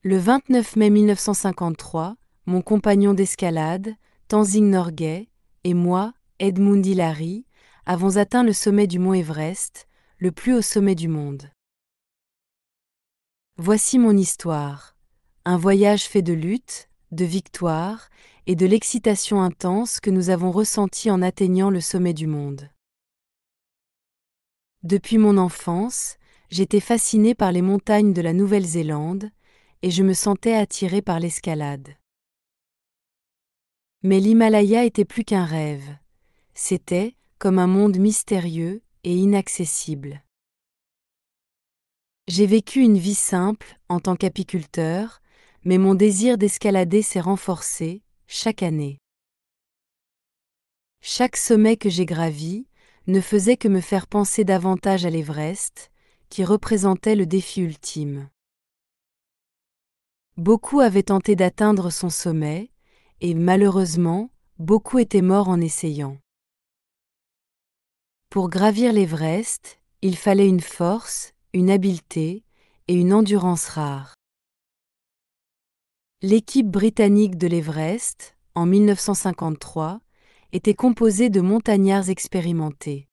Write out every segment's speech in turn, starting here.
Le 29 mai 1953, mon compagnon d'escalade, Tenzing Norgay, et moi, Edmund Hillary, avons atteint le sommet du mont Everest, le plus haut sommet du monde. Voici mon histoire. Un voyage fait de lutte, de victoire et de l'excitation intense que nous avons ressentie en atteignant le sommet du monde. Depuis mon enfance, j'étais fascinée par les montagnes de la Nouvelle-Zélande et je me sentais attirée par l'escalade. Mais l'Himalaya était plus qu'un rêve. C'était comme un monde mystérieux et inaccessible. J'ai vécu une vie simple en tant qu'apiculteur, mais mon désir d'escalader s'est renforcé chaque année. Chaque sommet que j'ai gravi ne faisait que me faire penser davantage à l'Everest, qui représentait le défi ultime. Beaucoup avaient tenté d'atteindre son sommet, et malheureusement, beaucoup étaient morts en essayant. Pour gravir l'Everest, il fallait une force, une habileté et une endurance rares. L'équipe britannique de l'Everest, en 1953, était composée de montagnards expérimentés.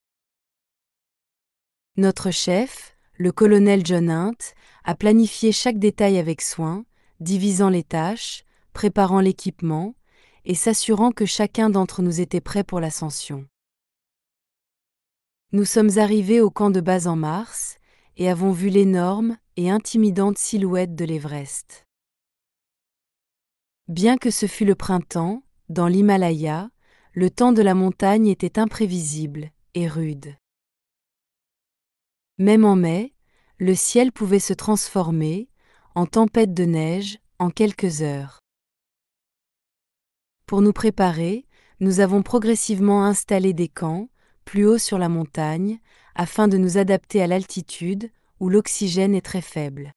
Notre chef, le colonel John Hunt, a planifié chaque détail avec soin, divisant les tâches, préparant l'équipement et s'assurant que chacun d'entre nous était prêt pour l'ascension. Nous sommes arrivés au camp de base en mars et avons vu l'énorme et intimidante silhouette de l'Everest. Bien que ce fût le printemps, dans l'Himalaya, le temps de la montagne était imprévisible et rude. Même en mai, le ciel pouvait se transformer en tempête de neige en quelques heures. Pour nous préparer, nous avons progressivement installé des camps plus haut sur la montagne afin de nous adapter à l'altitude où l'oxygène est très faible.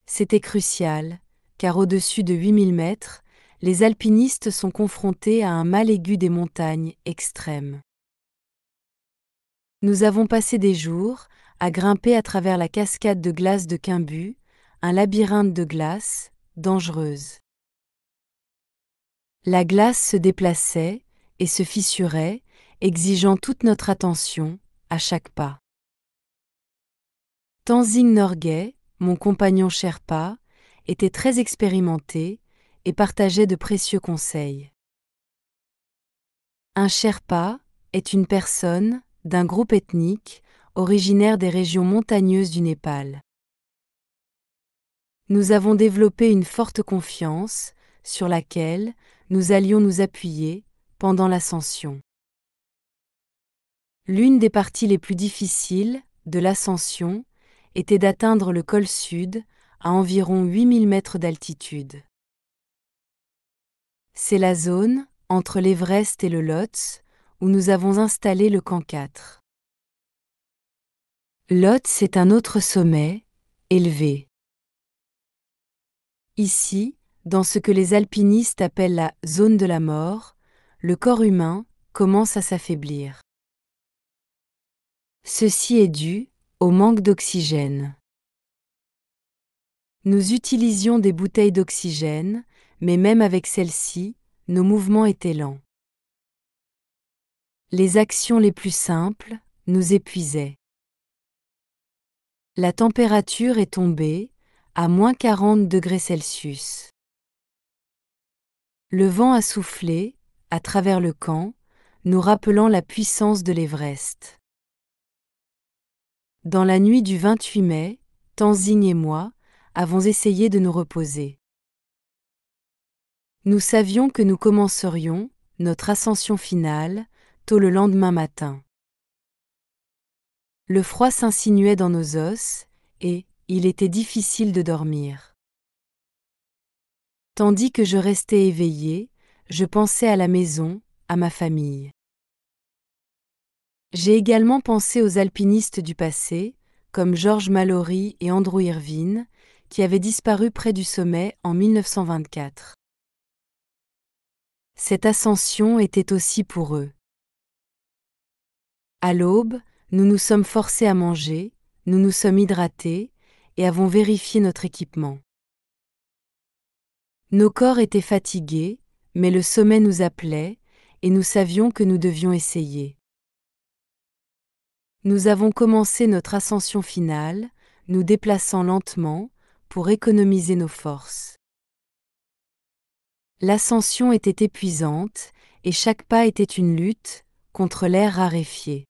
C'était crucial, car au-dessus de 8000 mètres, les alpinistes sont confrontés à un mal aigu des montagnes extrêmes. Nous avons passé des jours à grimper à travers la cascade de glace de Khumbu, un labyrinthe de glace, dangereuse. La glace se déplaçait et se fissurait, exigeant toute notre attention à chaque pas. Tenzing Norgay, mon compagnon Sherpa, était très expérimenté et partageait de précieux conseils. Un Sherpa est une personne d'un groupe ethnique originaire des régions montagneuses du Népal. Nous avons développé une forte confiance sur laquelle nous allions nous appuyer pendant l'ascension. L'une des parties les plus difficiles de l'ascension était d'atteindre le col sud à environ 8000 mètres d'altitude. C'est la zone entre l'Everest et le Lhotse où nous avons installé le camp 4. Lhotse est un autre sommet, élevé. Ici, dans ce que les alpinistes appellent la zone de la mort, le corps humain commence à s'affaiblir. Ceci est dû au manque d'oxygène. Nous utilisions des bouteilles d'oxygène, mais même avec celles-ci, nos mouvements étaient lents. Les actions les plus simples nous épuisaient. La température est tombée à moins 40 degrés Celsius. Le vent a soufflé, à travers le camp, nous rappelant la puissance de l'Everest. Dans la nuit du 28 mai, Tenzing et moi avons essayé de nous reposer. Nous savions que nous commencerions notre ascension finale tôt le lendemain matin. Le froid s'insinuait dans nos os et il était difficile de dormir. Tandis que je restais éveillée, je pensais à la maison, à ma famille. J'ai également pensé aux alpinistes du passé, comme George Mallory et Andrew Irvine, qui avaient disparu près du sommet en 1924. Cette ascension était aussi pour eux. À l'aube, nous nous sommes forcés à manger, nous nous sommes hydratés, et avons vérifié notre équipement. Nos corps étaient fatigués, mais le sommet nous appelait, et nous savions que nous devions essayer. Nous avons commencé notre ascension finale, nous déplaçant lentement, pour économiser nos forces. L'ascension était épuisante, et chaque pas était une lutte, contre l'air raréfié.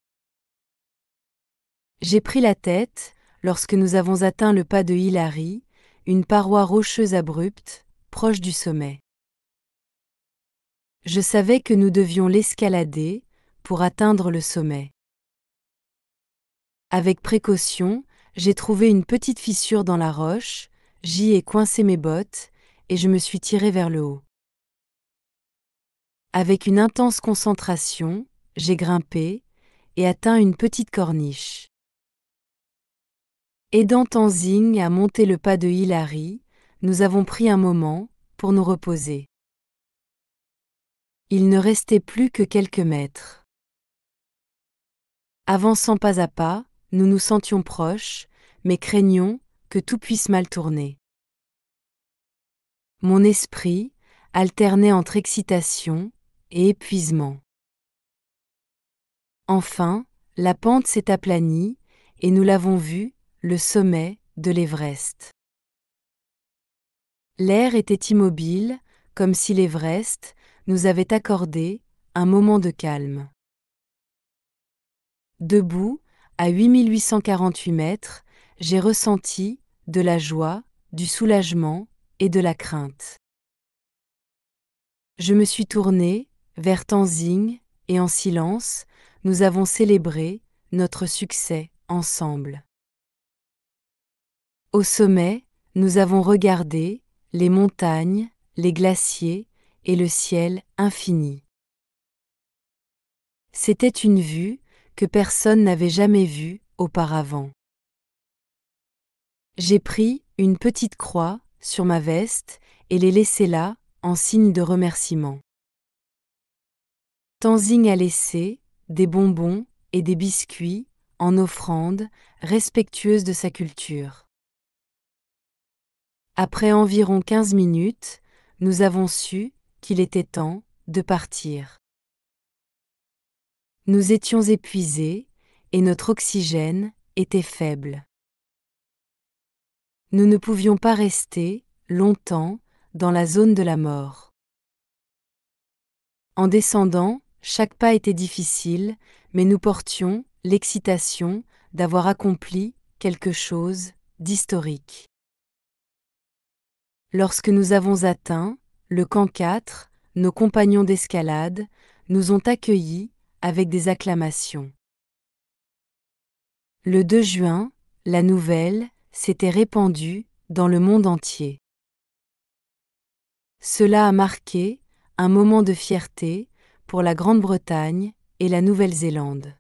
J'ai pris la tête, lorsque nous avons atteint le pas de Hilary, une paroi rocheuse abrupte, proche du sommet. Je savais que nous devions l'escalader, pour atteindre le sommet. Avec précaution, j'ai trouvé une petite fissure dans la roche, j'y ai coincé mes bottes, et je me suis tiré vers le haut. Avec une intense concentration, j'ai grimpé, et atteint une petite corniche. Aidant Tenzing à monter le pas de Hilary, nous avons pris un moment, pour nous reposer. Il ne restait plus que quelques mètres. Avançant pas à pas, nous nous sentions proches, mais craignons que tout puisse mal tourner. Mon esprit alternait entre excitation et épuisement. Enfin, la pente s'est aplanie, et nous l'avons vu, le sommet de l'Everest. L'air était immobile, comme si l'Everest nous avait accordé un moment de calme. Debout, à 8848 mètres, j'ai ressenti de la joie, du soulagement et de la crainte. Je me suis tournée vers Tenzing et en silence, nous avons célébré notre succès ensemble. Au sommet, nous avons regardé les montagnes, les glaciers et le ciel infini. C'était une vue que personne n'avait jamais vue auparavant. J'ai pris une petite croix sur ma veste et l'ai laissée là en signe de remerciement. Tenzing a laissé des bonbons et des biscuits en offrande respectueuse de sa culture. Après environ 15 minutes, nous avons su qu'il était temps de partir. Nous étions épuisés et notre oxygène était faible. Nous ne pouvions pas rester longtemps dans la zone de la mort. En descendant, chaque pas était difficile, mais nous portions l'excitation d'avoir accompli quelque chose d'historique. Lorsque nous avons atteint le camp 4, nos compagnons d'escalade nous ont accueillis avec des acclamations. Le 2 juin, la nouvelle s'était répandue dans le monde entier. Cela a marqué un moment de fierté pour la Grande-Bretagne et la Nouvelle-Zélande.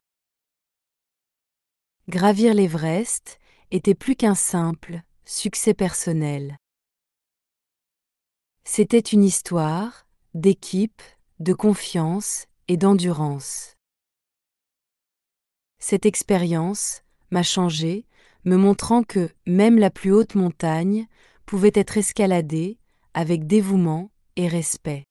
Gravir l'Everest était plus qu'un simple succès personnel. C'était une histoire d'équipe, de confiance et d'endurance. Cette expérience m'a changé, me montrant que même la plus haute montagne pouvait être escaladée avec dévouement et respect.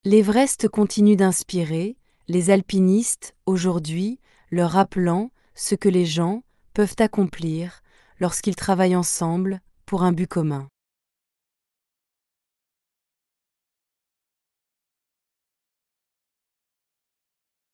L'Everest continue d'inspirer les alpinistes aujourd'hui, leur rappelant ce que les gens peuvent accomplir lorsqu'ils travaillent ensemble pour un but commun.